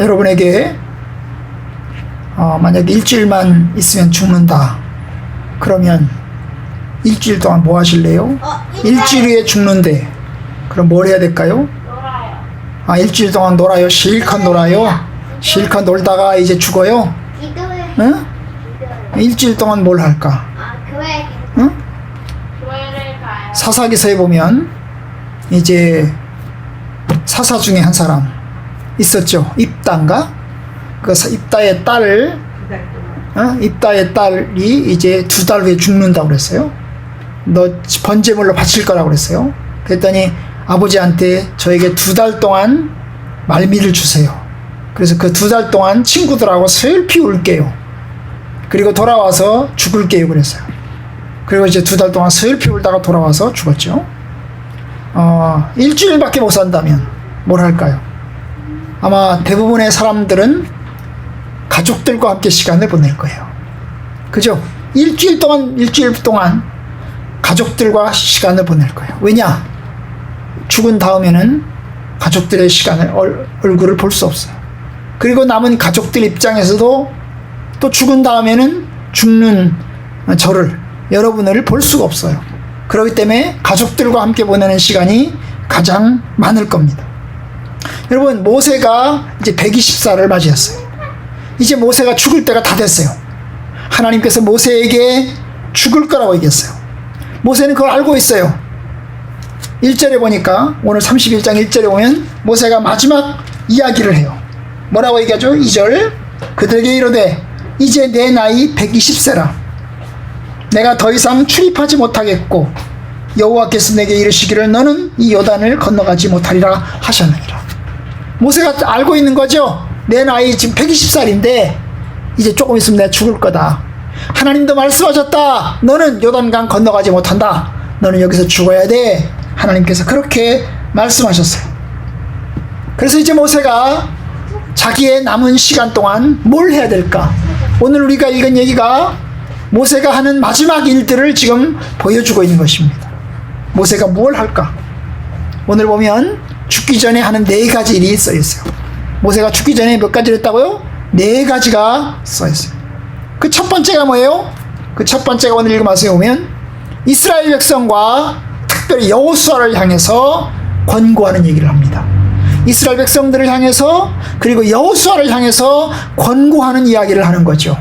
여러분에게 만약에 일주일만 있으면 죽는다. 그러면 일주일 동안 뭐 하실래요? 일주일 후에 죽는데 그럼 뭘 해야 될까요? 놀아요. 일주일 동안 놀아요. 실컷 놀아요. 실컷 놀다가 이제 죽어요. 기도해. 응? 기도해. 일주일 동안 뭘 할까? 교회 응? 교회를 가요. 사사기서에 보면 이제 사사 중에 한 사람 있었죠. 입다인가? 그 입다의 딸을 입다의 딸이 이제 2달 후에 죽는다고 그랬어요. 너 번제물로 바칠 거라고 그랬어요. 그랬더니 아버지한테 저에게 2달 동안 말미를 주세요. 그래서 그 2달 동안 친구들하고 슬피 울게요. 그리고 돌아와서 죽을게요. 그랬어요. 그리고 이제 2달 동안 슬피 울다가 돌아와서 죽었죠. 일주일밖에 못 산다면 뭘 할까요? 아마 대부분의 사람들은 가족들과 함께 시간을 보낼 거예요. 그죠? 일주일 동안 가족들과 시간을 보낼 거예요. 왜냐? 죽은 다음에는 가족들의 얼굴을 볼 수 없어요. 그리고 남은 가족들 입장에서도 또 죽은 다음에는 죽는 저를, 여러분을 볼 수가 없어요. 그렇기 때문에 가족들과 함께 보내는 시간이 가장 많을 겁니다. 여러분, 모세가 이제 120살을 맞이했어요. 이제 모세가 죽을 때가 다 됐어요. 하나님께서 모세에게 죽을 거라고 얘기했어요. 모세는 그걸 알고 있어요. 1절에 보니까, 오늘 31장 1절에 보면 모세가 마지막 이야기를 해요. 뭐라고 얘기하죠? 2절, 그들에게 이르되 이제 내 나이 120세라 내가 더 이상 출입하지 못하겠고 여호와께서 내게 이르시기를 너는 이 요단을 건너가지 못하리라 하셨느니라. 모세가 알고 있는 거죠. 내 나이 지금 120살인데 이제 조금 있으면 내가 죽을 거다. 하나님도 말씀하셨다. 너는 요단강 건너가지 못한다. 너는 여기서 죽어야 돼. 하나님께서 그렇게 말씀하셨어요. 그래서 이제 모세가 자기의 남은 시간 동안 뭘 해야 될까? 오늘 우리가 읽은 얘기가 모세가 하는 마지막 일들을 지금 보여주고 있는 것입니다. 모세가 뭘 할까? 오늘 보면 죽기 전에 하는 4가지 일이 써 있어요. 모세가 죽기 전에 몇 가지를 했다고요? 4가지가 써 있어요. 그 첫 번째가 뭐예요? 그 첫 번째가 오늘 읽은 말씀에 보면 이스라엘 백성과 특별히 여호수아를 향해서 권고하는 얘기를 합니다. 이스라엘 백성들을 향해서 그리고 여호수아를 향해서 권고하는 이야기를 하는 거죠.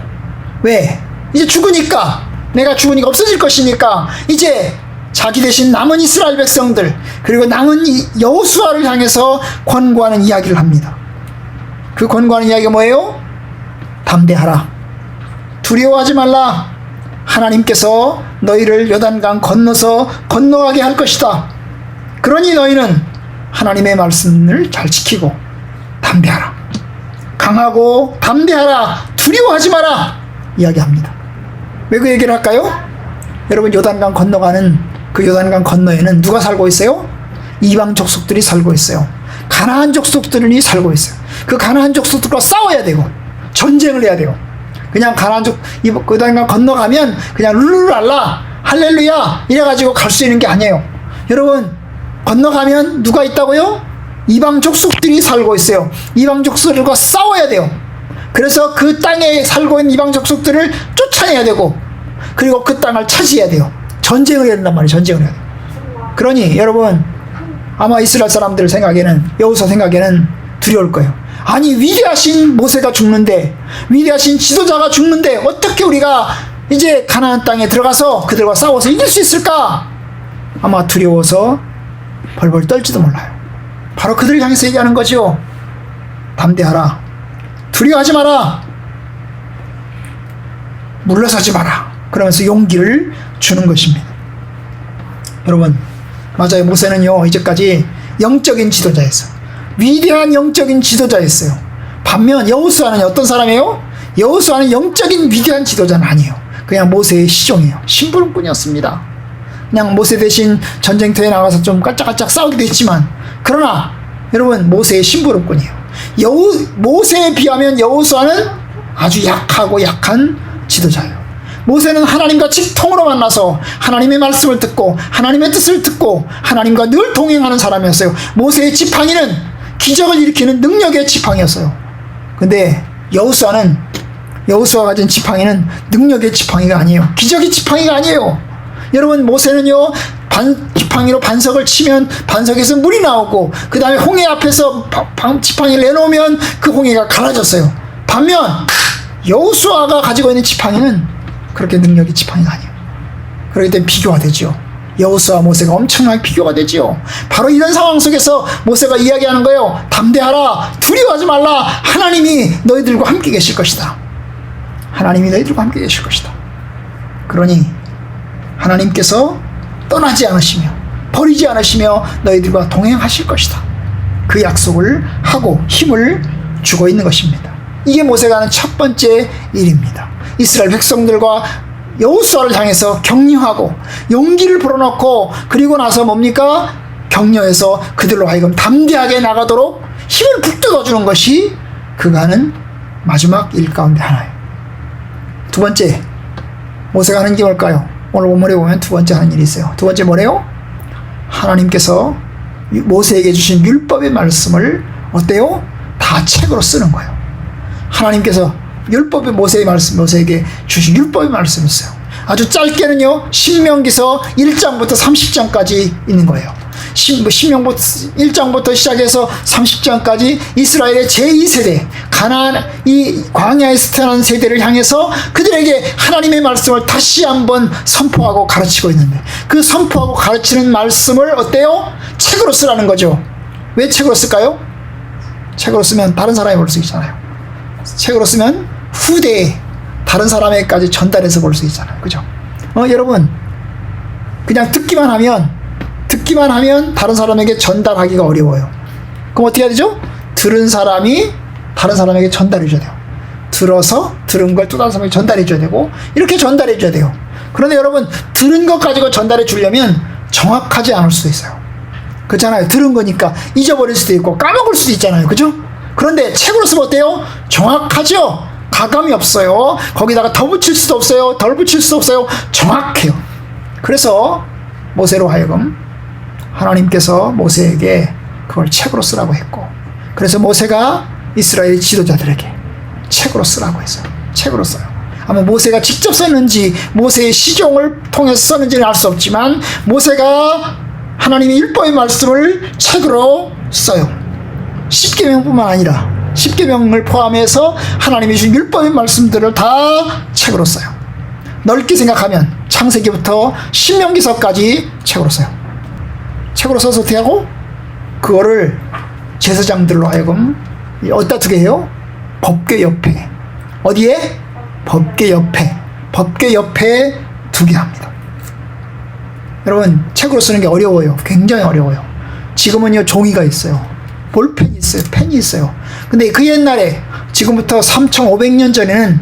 왜? 이제 죽으니까, 내가 죽으니까 없어질 것이니까 이제 자기 대신 남은 이스라엘 백성들 그리고 남은 여호수아를 향해서 권고하는 이야기를 합니다. 그 권고하는 이야기가 뭐예요? 담대하라. 두려워하지 말라. 하나님께서 너희를 요단강 건너가게 할 것이다. 그러니 너희는 하나님의 말씀을 잘 지키고 담대하라. 강하고 담대하라. 두려워하지 마라. 이야기합니다. 왜 그 얘기를 할까요? 여러분, 요단강 건너가는 그 요단강 건너에는 누가 살고 있어요? 이방 족속들이 살고 있어요. 가나안 족속들이 살고 있어요. 그 가나안 족속들과 싸워야 되고 전쟁을 해야 돼요. 그냥 요단강 건너가면 그냥 룰루랄라 할렐루야 이래가지고 갈 수 있는 게 아니에요. 여러분, 건너가면 누가 있다고요? 이방 족속들이 살고 있어요. 이방 족속들과 싸워야 돼요. 그래서 그 땅에 살고 있는 이방 족속들을 쫓아내야 되고 그리고 그 땅을 차지해야 돼요. 전쟁을 해야 된단 말이에요. 전쟁을 해야 돼요. 그러니 여러분, 아마 이스라엘 사람들 생각에는, 여호수아 생각에는 두려울 거예요. 아니, 위대하신 모세가 죽는데, 위대하신 지도자가 죽는데 어떻게 우리가 이제 가나안 땅에 들어가서 그들과 싸워서 이길 수 있을까? 아마 두려워서 벌벌 떨지도 몰라요. 바로 그들을 향해서 얘기하는 거죠. 담대하라. 두려워하지 마라. 물러서지 마라. 그러면서 용기를 주는 것입니다. 여러분, 맞아요. 모세는요, 이제까지 영적인 지도자였어요. 위대한 영적인 지도자였어요. 반면 여호수아는 어떤 사람이에요? 여호수아는 영적인 위대한 지도자는 아니에요. 그냥 모세의 시종이에요. 심부름꾼이었습니다. 그냥 모세 대신 전쟁터에 나가서 좀 깔짝깔짝 싸우기도 했지만, 그러나 여러분, 모세의 심부름꾼이에요. 모세에 비하면 여호수아는 아주 약하고 약한 지도자예요. 모세는 하나님과 직통으로 만나서 하나님의 말씀을 듣고 하나님의 뜻을 듣고 하나님과 늘 동행하는 사람이었어요. 모세의 지팡이는 기적을 일으키는 능력의 지팡이였어요. 근데 여호수아가 가진 지팡이는 능력의 지팡이가 아니에요. 기적의 지팡이가 아니에요. 여러분, 모세는요, 지팡이로 반석을 치면 반석에서 물이 나오고, 그 다음에 홍해 앞에서 지팡이를 내놓으면 그 홍해가 갈라졌어요. 반면 여호수아가 가지고 있는 지팡이는 그렇게 능력의 지팡이가 아니에요. 그렇기 때문에 비교가 되죠. 여호수아와 모세가 엄청나게 비교가 되죠. 바로 이런 상황 속에서 모세가 이야기하는 거예요. 담대하라, 두려워하지 말라, 하나님이 너희들과 함께 계실 것이다. 하나님이 너희들과 함께 계실 것이다. 그러니 하나님께서 떠나지 않으시며 버리지 않으시며 너희들과 동행하실 것이다. 그 약속을 하고 힘을 주고 있는 것입니다. 이게 모세가 하는 첫 번째 일입니다. 이스라엘 백성들과 여호수아를 향해서 격려하고 용기를 불어넣고, 그리고 나서 뭡니까? 격려해서 그들로 하여금 담대하게 나가도록 힘을 북돋아 주는 것이 그가 하는 마지막 일 가운데 하나예요. 두 번째, 모세가 하는 게 뭘까요? 오늘 본문에 보면 두 번째 하는 일이 있어요. 두 번째 뭐래요? 하나님께서 모세에게 주신 율법의 말씀을 어때요? 다 책으로 쓰는 거예요. 하나님께서 율법의 모세에게 주신 율법의 말씀이 있어요. 아주 짧게는요, 신명기서 1장부터 30장까지 있는 거예요. 신명부터 1장부터 시작해서 30장까지 이스라엘의 제2세대, 가나안 이 광야에서 태어난 세대를 향해서 그들에게 하나님의 말씀을 다시 한번 선포하고 가르치고 있는데, 그 선포하고 가르치는 말씀을 어때요? 책으로 쓰라는 거죠. 왜 책으로 쓸까요? 책으로 쓰면 다른 사람이 볼 수 있잖아요. 책으로 쓰면 후대에 다른 사람에게까지 전달해서 볼 수 있잖아요. 그죠? 여러분, 그냥 듣기만 하면 다른 사람에게 전달하기가 어려워요. 그럼 어떻게 해야 되죠? 들은 사람이 다른 사람에게 전달해 줘야 돼요. 들어서 들은 걸 또 다른 사람에게 전달해 줘야 되고, 이렇게 전달해 줘야 돼요. 그런데 여러분, 들은 것 가지고 전달해 주려면 정확하지 않을 수도 있어요. 그렇잖아요. 들은 거니까 잊어버릴 수도 있고 까먹을 수도 있잖아요. 그죠? 그런데 책으로 쓰면 어때요? 정확하죠? 가감이 없어요. 거기다가 더 붙일 수도 없어요. 덜 붙일 수도 없어요. 정확해요. 그래서 모세로 하여금 하나님께서 모세에게 그걸 책으로 쓰라고 했고, 그래서 모세가 이스라엘 지도자들에게 책으로 쓰라고 했어요. 책으로 써요. 아마 모세가 직접 썼는지 모세의 시종을 통해서 썼는지는 알 수 없지만, 모세가 하나님의 율법의 말씀을 책으로 써요. 십계명뿐만 아니라 십계명을 포함해서 하나님이 주신 율법의 말씀들을 다 책으로 써요. 넓게 생각하면 창세기부터 신명기서까지 책으로 써요. 책으로 써서 어떻게 하고, 그거를 제사장들로 하여금 어떻게 해요? 법궤 옆에, 어디에? 법궤 옆에 두게 합니다. 여러분, 책으로 쓰는 게 어려워요. 굉장히 어려워요. 지금은요, 종이가 있어요. 볼펜이 있어요. 펜이 있어요. 근데 그 옛날에, 지금부터 3,500년 전에는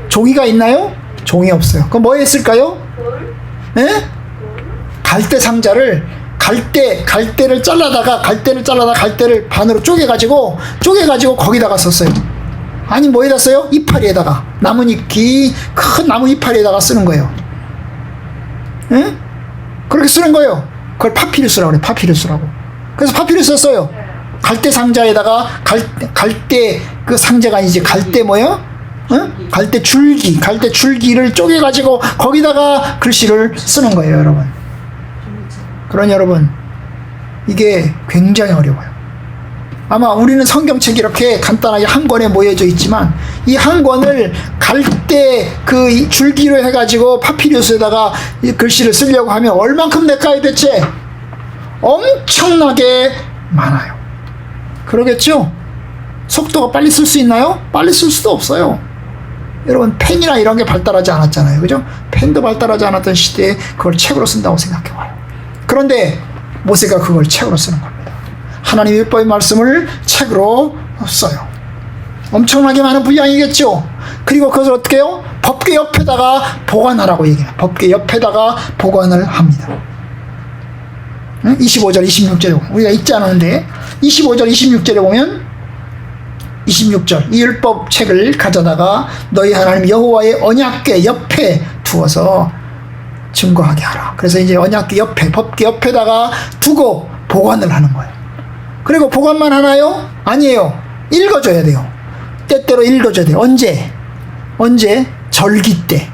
종이가 있나요? 종이 없어요. 그럼 뭐 했을까요? 예? 갈대 상자를, 갈대를 잘라다가 갈대를 반으로 쪼개가지고 거기다가 썼어요. 아니, 뭐에다 써요? 이파리에다가, 나뭇잎이 큰 나무 이파리에다가 쓰는 거예요. 예? 그렇게 쓰는 거예요. 그걸 파피루스라고 그래요. 파피루스라고. 그래서 파피루스 썼어요. 갈대 상자에다가, 갈대 그 상자가 아니지, 갈대 뭐예요? 갈대 줄기를 쪼개가지고 거기다가 글씨를 쓰는 거예요, 여러분. 그러니 여러분, 이게 굉장히 어려워요. 아마 우리는 성경책이 이렇게 간단하게 한 권에 모여져 있지만, 이 한 권을 갈대 그 줄기로 해가지고 파피루스에다가 이 글씨를 쓰려고 하면 얼만큼 될까요, 대체? 엄청나게 많아요. 그러겠죠? 속도가 빨리 쓸 수 있나요? 빨리 쓸 수도 없어요. 여러분, 펜이나 이런 게 발달하지 않았잖아요. 그죠? 펜도 발달하지 않았던 시대에 그걸 책으로 쓴다고 생각해봐요. 그런데 모세가 그걸 책으로 쓰는 겁니다. 하나님의 율법의 말씀을 책으로 써요. 엄청나게 많은 분량이겠죠? 그리고 그것을 어떻게 해요? 법궤 옆에다가 보관하라고 얘기해요. 법궤 옆에다가 보관을 합니다. 25절, 26절에 보면, 우리가 읽지 않았는데 25절, 26절에 보면, 26절, 이 율법 책을 가져다가 너희 하나님 여호와의 언약궤 옆에 두어서 증거하게 하라. 그래서 이제 언약궤 옆에, 법궤 옆에다가 두고 보관을 하는 거예요. 그리고 보관만 하나요? 아니에요. 읽어줘야 돼요. 때때로 읽어줘야 돼요. 언제? 절기 때.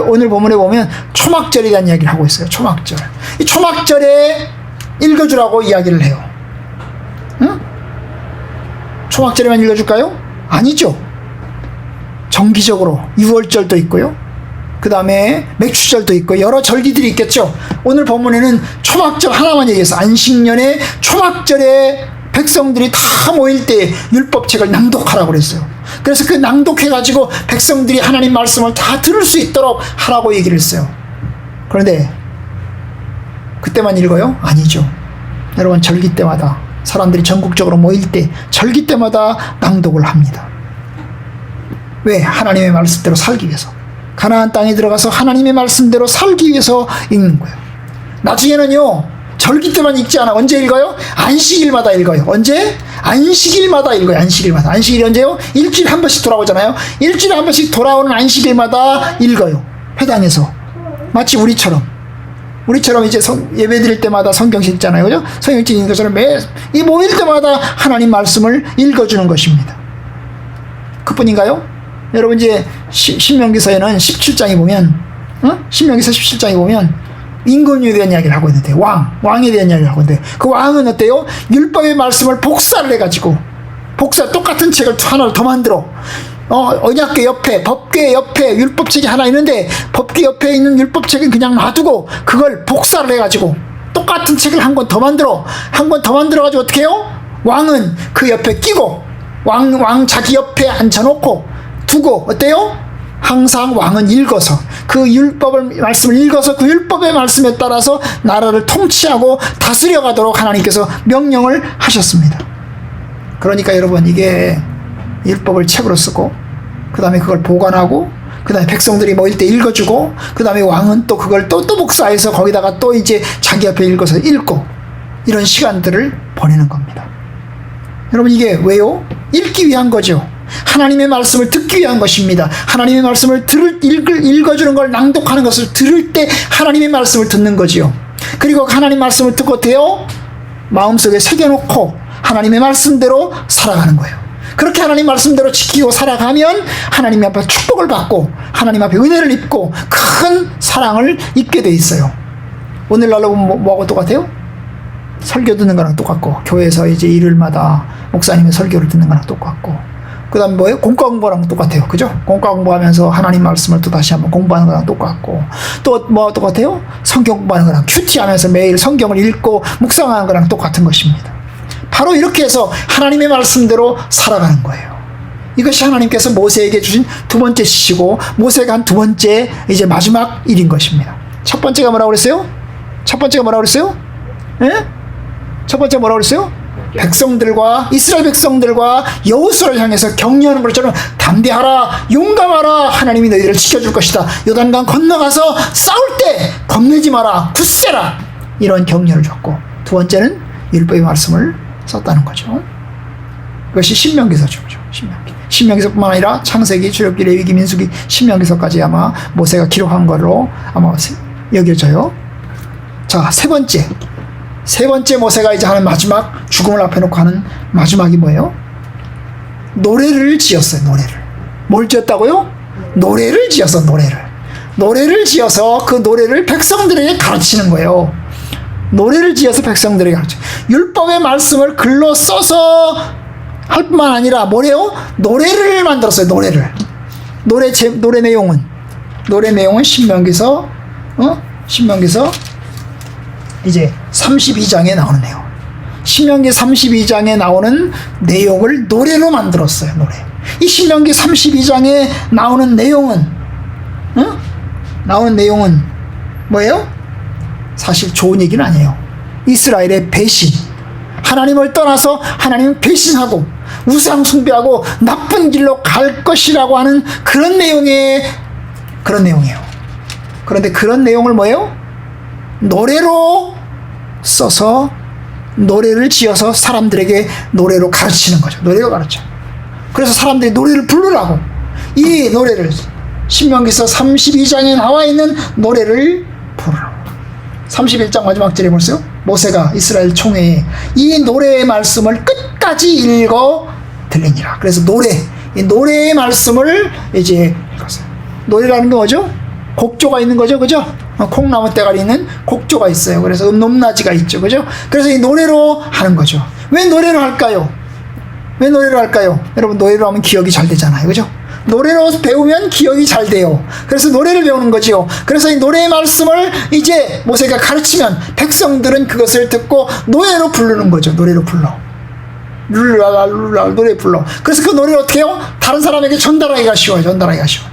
오늘 본문에 보면 초막절에 대한 이야기를 하고 있어요. 초막절. 이 초막절에 읽어주라고 이야기를 해요. 응? 초막절에만 읽어줄까요? 아니죠. 정기적으로 6월절도 있고요. 그 다음에 맥주절도 있고 여러 절기들이 있겠죠. 오늘 본문에는 초막절 하나만 얘기해서 안식년에 초막절에 백성들이 다 모일 때 율법책을 낭독하라고 그랬어요. 그래서 그 낭독해가지고 백성들이 하나님 말씀을 다 들을 수 있도록 하라고 얘기를 했어요. 그런데 그때만 읽어요? 아니죠. 여러분, 절기 때마다 사람들이 전국적으로 모일 때 절기 때마다 낭독을 합니다. 왜? 하나님의 말씀대로 살기 위해서. 가나안 땅에 들어가서 하나님의 말씀대로 살기 위해서 읽는 거예요. 나중에는요, 절기 때만 읽지 않아. 언제 읽어요? 안식일마다 읽어요. 언제? 안식일마다 읽어요. 안식일마다. 안식일이 언제요? 일주일에 한 번씩 돌아오잖아요. 일주일에 한 번씩 돌아오는 안식일마다 읽어요. 회당에서. 마치 우리처럼 이제 예배 드릴 때마다 성경 읽잖아요. 그죠? 성경 읽는 것처럼 이 모일 때마다 하나님 말씀을 읽어주는 것입니다. 그뿐인가요? 여러분, 이제 신명기서에는 17장에 보면, 신명기서 17장에 보면 임금에 대한 이야기를 하고 있는데, 왕에 대한 이야기를 하고 있는데, 그 왕은 어때요? 율법의 말씀을 복사를 해가지고, 똑같은 책을 하나를 더 만들어. 언약궤 옆에, 법궤 옆에 율법책이 하나 있는데, 법궤 옆에 있는 율법책은 그냥 놔두고, 그걸 복사를 해가지고, 똑같은 책을 한 권 더 만들어. 한 권 더 만들어가지고 어떻게 해요? 왕은 그 옆에 끼고, 왕 자기 옆에 앉혀놓고, 두고, 어때요? 항상 왕은 읽어서 그 율법을 말씀을 읽어서 그 율법의 말씀에 따라서 나라를 통치하고 다스려 가도록 하나님께서 명령을 하셨습니다. 그러니까 여러분, 이게 율법을 책으로 쓰고 그 다음에 그걸 보관하고 그 다음에 백성들이 모일 때 읽어주고 그 다음에 왕은 또 그걸 또 복사해서 거기다가 또 이제 자기 앞에 읽어서 읽고 이런 시간들을 보내는 겁니다. 여러분, 이게 왜요? 읽기 위한 거죠. 하나님의 말씀을 듣기 위한 것입니다. 하나님의 말씀을 읽어주는 걸, 낭독하는 것을 들을 때 하나님의 말씀을 듣는 거지요. 그리고 하나님 말씀을 듣고 어때요? 마음속에 새겨놓고 하나님의 말씀대로 살아가는 거예요. 그렇게 하나님 말씀대로 지키고 살아가면 하나님 앞에 축복을 받고 하나님 앞에 은혜를 입고 큰 사랑을 입게 돼 있어요. 오늘날로 뭐하고 똑같아요? 설교 듣는 거랑 똑같고, 교회에서 이제 일요일마다 목사님의 설교를 듣는 거랑 똑같고, 그 다음에 뭐예요? 공과 공부랑 똑같아요. 그죠? 공과 공부하면서 하나님 말씀을 또 다시 한번 공부하는 거랑 똑같고, 또 뭐 똑같아요? 성경 공부하는 거랑 큐티하면서 매일 성경을 읽고 묵상하는 거랑 똑같은 것입니다. 바로 이렇게 해서 하나님의 말씀대로 살아가는 거예요. 이것이 하나님께서 모세에게 주신 두 번째 지시고, 모세가 한 두 번째 이제 마지막 일인 것입니다. 첫 번째가 뭐라고 그랬어요? 첫 번째가 뭐라고 그랬어요? 예? 첫 번째 뭐라고 그랬어요? 백성들과, 이스라엘 백성들과 여호수아를 향해서 격려하는 것처럼 담대하라, 용감하라, 하나님이 너희들을 지켜줄 것이다. 요단강 건너가서 싸울 때 겁내지 마라, 굳세라, 이런 격려를 줬고, 두 번째는 율법의 말씀을 썼다는 거죠. 그것이 신명기서죠. 신명기서뿐만 아니라 창세기, 출애굽기, 레위기, 민수기, 신명기서까지 아마 모세가 기록한 걸로 아마 여겨져요. 자, 세 번째 모세가 이제 하는 마지막, 죽음을 앞에 놓고 하는 마지막이 뭐예요? 노래를 지었어요. 뭘 지었다고요? 노래를 지어서 그 노래를 백성들에게 가르치는 거예요. 노래를 지어서 백성들에게 가르쳐. 율법의 말씀을 글로 써서 할 뿐만 아니라 뭐래요? 노래를 만들었어요. 노래 내용은 신명기서 이제 32장에 나오는 내용. 신명기 32장에 나오는 내용을 노래로 만들었어요. 이 신명기 32장에 나오는 내용은 뭐예요? 사실 좋은 얘기는 아니에요. 이스라엘의 배신, 하나님을 떠나서 하나님을 배신하고 우상 숭배하고 나쁜 길로 갈 것이라고 하는 그런 내용이에요. 그런데 그런 내용을 뭐예요? 노래로 써서, 노래를 지어서 사람들에게 노래로 가르치는 거죠. 그래서 사람들이 노래를 부르라고, 이 노래를, 신명기서 32장에 나와 있는 노래를 부르라고. 31장 마지막 절에 보세요. 모세가 이스라엘 총회에 이 노래의 말씀을 끝까지 읽어 들리니라. 그래서 이 노래의 말씀을 이제 읽었어요. 노래라는 게 뭐죠? 곡조가 있는 거죠, 그죠? 콩나무 대가리 있는 곡조가 있어요. 그래서 높낮이가 있죠, 그죠? 그래서 이 노래로 하는 거죠. 왜 노래로 할까요? 왜 노래로 할까요? 여러분, 노래로 하면 기억이 잘 되잖아요, 그죠? 노래로 배우면 기억이 잘 돼요. 그래서 노래를 배우는 거지요. 그래서 이 노래의 말씀을 이제 모세가 가르치면 백성들은 그것을 듣고 노래로 부르는 거죠. 노래로 불러. 룰랄랄 노래 불러. 그래서 그 노래를 어떻게 해요? 다른 사람에게 전달하기가 쉬워요. 전달하기가 쉬워요.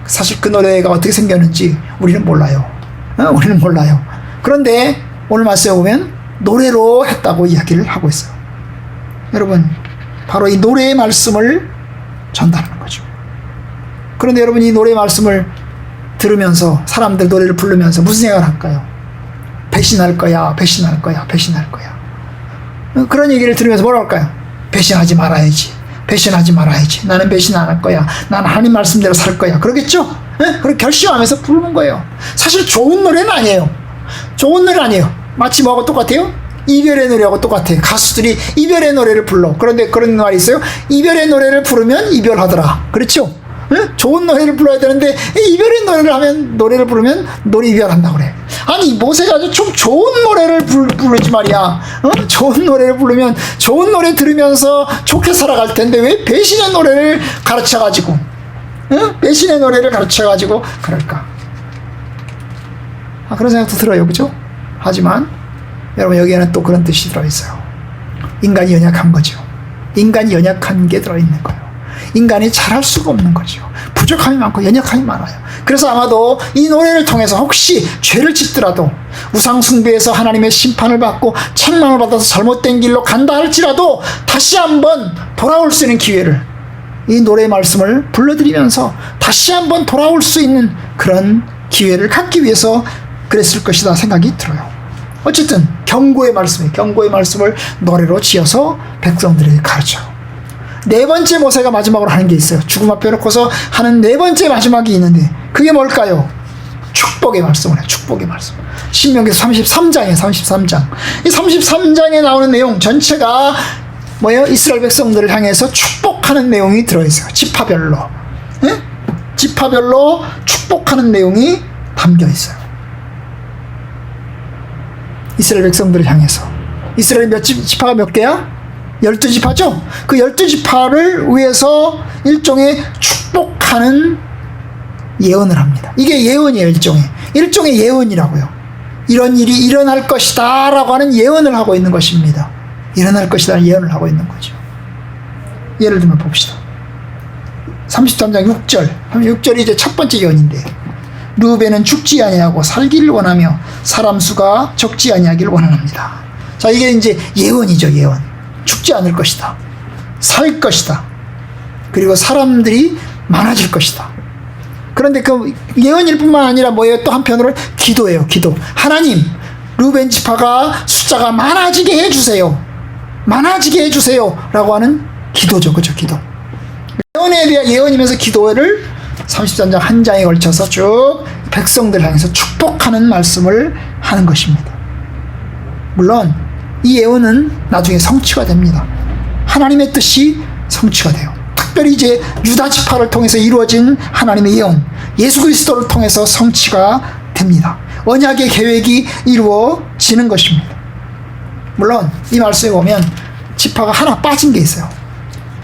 사실 그 노래가 어떻게 생겼는지 우리는 몰라요. 우리는 몰라요. 그런데 오늘 말씀에 보면 노래로 했다고 이야기를 하고 있어요. 여러분, 바로 이 노래의 말씀을 전달하는 거죠. 그런데 여러분, 이 노래의 말씀을 들으면서 사람들 노래를 부르면서 무슨 생각을 할까요? 배신할 거야, 배신할 거야, 배신할 거야. 그런 얘기를 들으면서 뭐라 할까요? 배신하지 말아야지, 배신하지 말아야지. 나는 배신 안 할 거야. 나는 하나님 말씀대로 살 거야. 그러겠죠? 그렇게 결심하면서 부르는 거예요. 사실 좋은 노래는 아니에요. 좋은 노래는 아니에요. 마치 뭐하고 똑같아요? 이별의 노래하고 똑같아요. 가수들이 이별의 노래를 불러. 그런데 그런 말이 있어요. 이별의 노래를 부르면 이별하더라. 그렇죠? 좋은 노래를 불러야 되는데 이별의 노래를 부르면 노래 이별한다고 그래. 아니, 모세가 아주 좀 좋은 노래를 부르지 말이야. 좋은 노래를 부르면 좋은 노래 들으면서 좋게 살아갈 텐데 왜 배신의 노래를 가르쳐가지고 배신의 노래를 가르쳐가지고 그럴까? 그런 생각도 들어요, 그죠? 하지만 여러분, 여기에는 또 그런 뜻이 들어있어요. 인간이 연약한 거죠. 인간이 연약한 게 들어있는 거예요. 인간이 잘할 수가 없는 거죠. 부족함이 많고 연약함이 많아요. 그래서 아마도 이 노래를 통해서 혹시 죄를 짓더라도 우상 숭배에서 하나님의 심판을 받고 책망을 받아서 잘못된 길로 간다 할지라도 다시 한번 돌아올 수 있는 기회를, 이 노래의 말씀을 불러드리면서 다시 한번 돌아올 수 있는 그런 기회를 갖기 위해서 그랬을 것이다 생각이 들어요. 어쨌든 경고의 말씀을 노래로 지어서 백성들에게 가르쳐요. 네 번째 모세가 마지막으로 하는 게 있어요. 죽음 앞에 놓고서 하는 네 번째 마지막이 있는데 그게 뭘까요? 축복의 말씀을 해요. 축복의 말씀. 신명기 33장이에요. 33장. 이 33장에 나오는 내용 전체가 뭐예요? 이스라엘 백성들을 향해서 축복하는 내용이 들어있어요. 지파별로. 네? 지파별로 축복하는 내용이 담겨 있어요. 이스라엘 백성들을 향해서. 이스라엘 지파가 몇 개야? 12지파죠? 그 12지파를 위해서 일종의 축복하는 예언을 합니다. 이게 예언이에요, 일종의 예언이라고요. 이런 일이 일어날 것이다 라고 하는 예언을 하고 있는 것입니다. 일어날 것이다 라는 예언을 하고 있는 거죠. 예를 들면 봅시다. 33장 6절. 6절이 이제 첫 번째 예언인데, 르우벤은 죽지 아니하고 살기를 원하며 사람 수가 적지 아니하기를 원합니다. 자, 이게 이제 예언이죠, 예언. 죽지 않을 것이다. 살 것이다. 그리고 사람들이 많아질 것이다. 그런데 그 예언일 뿐만 아니라 뭐예요? 또 한편으로 기도예요, 기도. 하나님, 르우벤 지파가 숫자가 많아지게 해주세요. 많아지게 해주세요. 라고 하는 기도죠, 그죠? 기도. 예언에 대한 예언이면서 기도를 33장 한 장에 걸쳐서 쭉 백성들 향해서 축복하는 말씀을 하는 것입니다. 물론 이 예언은 나중에 성취가 됩니다. 하나님의 뜻이 성취가 돼요. 특별히 이제 유다 지파를 통해서 이루어진 하나님의 예언, 예수 그리스도를 통해서 성취가 됩니다. 언약의 계획이 이루어지는 것입니다. 물론 이 말씀에 보면 지파가 하나 빠진 게 있어요.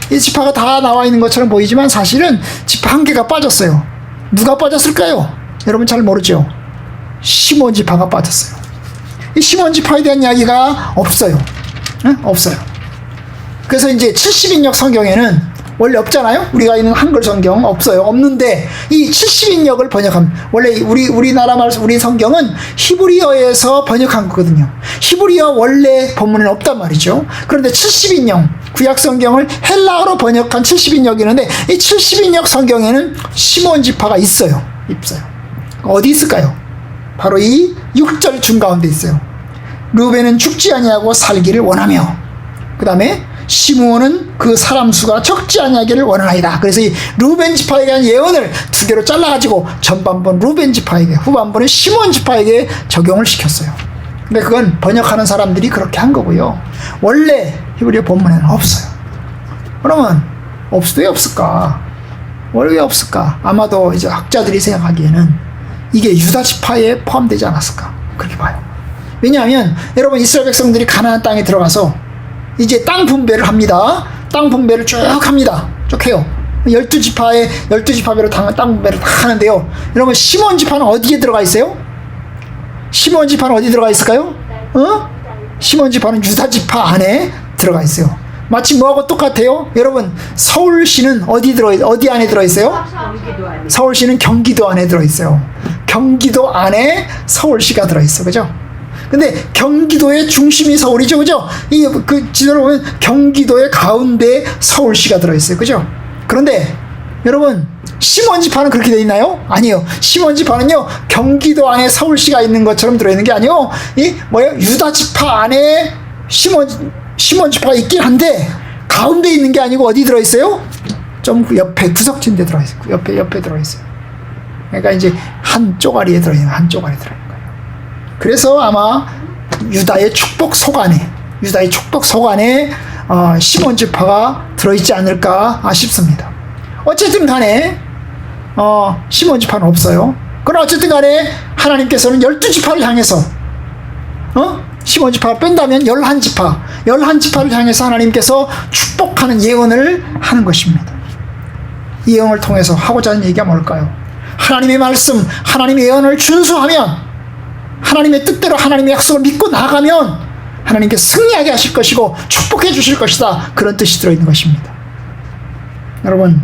이 지파가 다 나와 있는 것처럼 보이지만 사실은 지파 한 개가 빠졌어요. 누가 빠졌을까요? 여러분 잘 모르죠? 시몬 지파가 빠졌어요. 이 시몬 지파에 대한 이야기가 없어요. 없어요. 그래서 이제 70인역 성경에는 원래 없잖아요. 우리가 있는 한글 성경 없어요. 없는데 이 70인역을 번역하면, 원래 우리나라 우리 성경은 히브리어에서 번역한 거거든요. 히브리어 원래 본문에는 없단 말이죠. 그런데 70인역 구약 성경을 헬라어로 번역한 70인역이는데 이 70인역 성경에는 시몬 지파가 있어요. 어디 있을까요? 바로 이 6절 중가운데 있어요. 르우벤은 죽지 아니하고 살기를 원하며, 그 다음에 시므온은 그 사람 수가 적지 아니하기를 원하나이다. 그래서 이 르우벤 지파에 대한 예언을 두 개로 잘라가지고 전반부는 르우벤 지파에게, 후반부는 시므온 지파에게 적용을 시켰어요. 근데 그건 번역하는 사람들이 그렇게 한 거고요. 원래 히브리어 본문에는 없어요. 그러면 왜 없을까? 왜 없을까? 아마도 이제 학자들이 생각하기에는 이게 유다 지파에 포함되지 않았을까? 그렇게 봐요. 왜냐하면 여러분 이스라엘 백성들이 가나안 땅에 들어가서 이제 땅 분배를 합니다. 땅 분배를 쭉 합니다. 쭉 해요. 12지파별로 땅 분배를 다 하는데요. 여러분 시몬 지파는 어디에 들어가 있어요? 시몬 지파는 어디 들어가 있을까요? 시몬 지파는 유다 지파 안에 들어가 있어요. 마치 뭐하고 똑같아요? 여러분 서울시는 어디 안에 들어 있어요? 서울시는 경기도 안에 들어 있어요. 경기도 안에 서울시가 들어 있어, 그죠? 근데 경기도의 중심이 서울이죠, 그죠? 그 지도를 보면 경기도의 가운데 서울시가 들어 있어요, 그죠? 그런데 여러분 시몬 지파는 그렇게 돼 있나요? 아니요. 시몬 지파는요 경기도 안에 서울시가 있는 것처럼 들어 있는 게 아니요. 유다 지파 안에 시몬 지파가 있긴 한데 가운데 있는 게 아니고 어디 들어 있어요? 좀 옆에 구석진 데 들어 있어요. 옆에 들어 있어요. 그러니까 이제 한 쪼가리에 들어 있는 거예요. 그래서 아마 유다의 축복 속 안에 시몬 지파가 들어 있지 않을까 싶습니다. 어쨌든 간에 시몬 지파는 없어요. 그러나 어쨌든 간에 하나님께서는 12지파를 향해서 시몬 지파를 뺀다면 11지파를 향해서 하나님께서 축복하는 예언을 하는 것입니다. 이 예언을 통해서 하고자 하는 얘기가 뭘까요? 하나님의 말씀, 하나님의 예언을 준수하면 하나님의 뜻대로 하나님의 약속을 믿고 나가면 하나님께 승리하게 하실 것이고 축복해 주실 것이다. 그런 뜻이 들어있는 것입니다. 여러분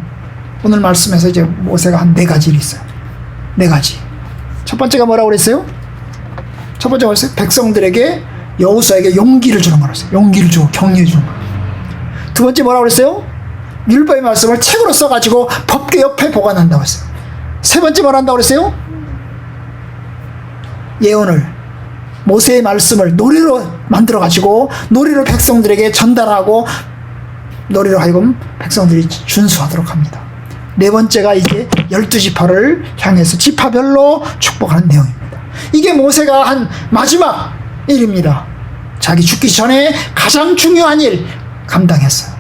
오늘 말씀에서 이제 모세가 한 4가지를 있어요. 4가지. 첫 번째가 뭐라고 그랬어요? 첫 번째가 뭐였어요? 백성들에게 여호수아에게 용기를 주는 거라고 했어요. 용기를 주고 격려해 주는 거예요. 두 번째 뭐라고 그랬어요? 율법의 말씀을 책으로 써가지고 법궤 옆에 보관한다고 했어요. 세 번째 뭘 한다고 그랬어요? 예언을 모세의 말씀을 노래로 만들어가지고 노래로 백성들에게 전달하고 노래로 하여금 백성들이 준수하도록 합니다. 네 번째가 이제 12지파를 향해서 지파별로 축복하는 내용입니다. 이게 모세가 한 마지막 일입니다. 자기 죽기 전에 가장 중요한 일 감당했어요.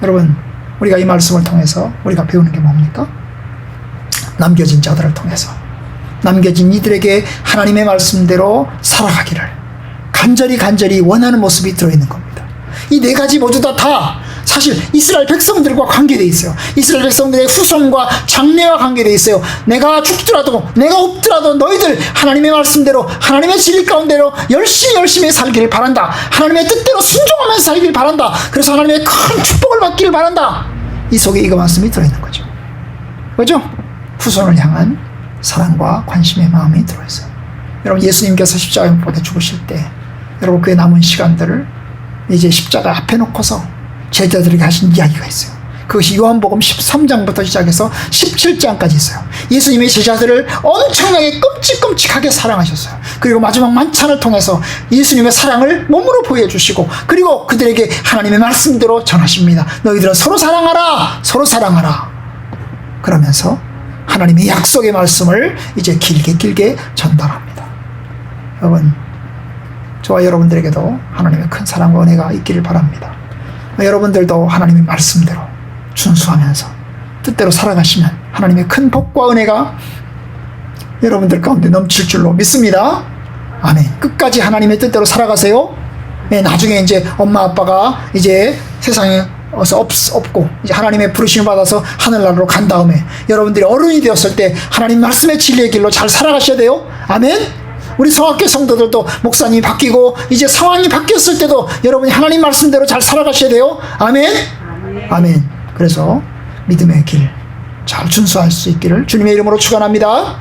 여러분 우리가 이 말씀을 통해서 우리가 배우는 게 뭡니까? 남겨진 자들을 통해서 남겨진 이들에게 하나님의 말씀대로 살아가기를 간절히 원하는 모습이 들어있는 겁니다. 이 4가지 모두 다 사실 이스라엘 백성들과 관계되어 있어요. 이스라엘 백성들의 후손과 장래와 관계되어 있어요. 내가 죽더라도 내가 없더라도 너희들 하나님의 말씀대로 하나님의 진리 가운데로 열심히 살기를 바란다. 하나님의 뜻대로 순종하면서 살기를 바란다. 그래서 하나님의 큰 축복을 받기를 바란다. 이 속에 이거 말씀이 들어있는 거죠. 그죠? 후손을 향한 사랑과 관심의 마음이 들어있어요. 여러분 예수님께서 십자가에 못 박혀 죽으실 때 여러분 그의 남은 시간들을 이제 십자가 앞에 놓고서 제자들에게 하신 이야기가 있어요. 그것이 요한복음 13장부터 시작해서 17장까지 있어요. 예수님의 제자들을 엄청나게 끔찍하게 사랑하셨어요. 그리고 마지막 만찬을 통해서 예수님의 사랑을 몸으로 보여주시고 그리고 그들에게 하나님의 말씀대로 전하십니다. 너희들은 서로 사랑하라. 그러면서 하나님의 약속의 말씀을 이제 길게 전달합니다. 여러분 저와 여러분들에게도 하나님의 큰 사랑과 은혜가 있기를 바랍니다. 여러분들도 하나님의 말씀대로 준수하면서 뜻대로 살아가시면 하나님의 큰 복과 은혜가 여러분들 가운데 넘칠 줄로 믿습니다. 아멘. 끝까지 하나님의 뜻대로 살아가세요. 네, 나중에 이제 엄마 아빠가 이제 세상에 없고 이제 하나님의 부르심을 받아서 하늘나라로 간 다음에 여러분들이 어른이 되었을 때 하나님 말씀의 진리의 길로 잘 살아가셔야 돼요. 아멘. 우리 성악계 성도들도 목사님이 바뀌고 이제 상황이 바뀌었을 때도 여러분이 하나님 말씀대로 잘 살아가셔야 돼요. 아멘. 그래서 믿음의 길 잘 준수할 수 있기를 주님의 이름으로 축원합니다.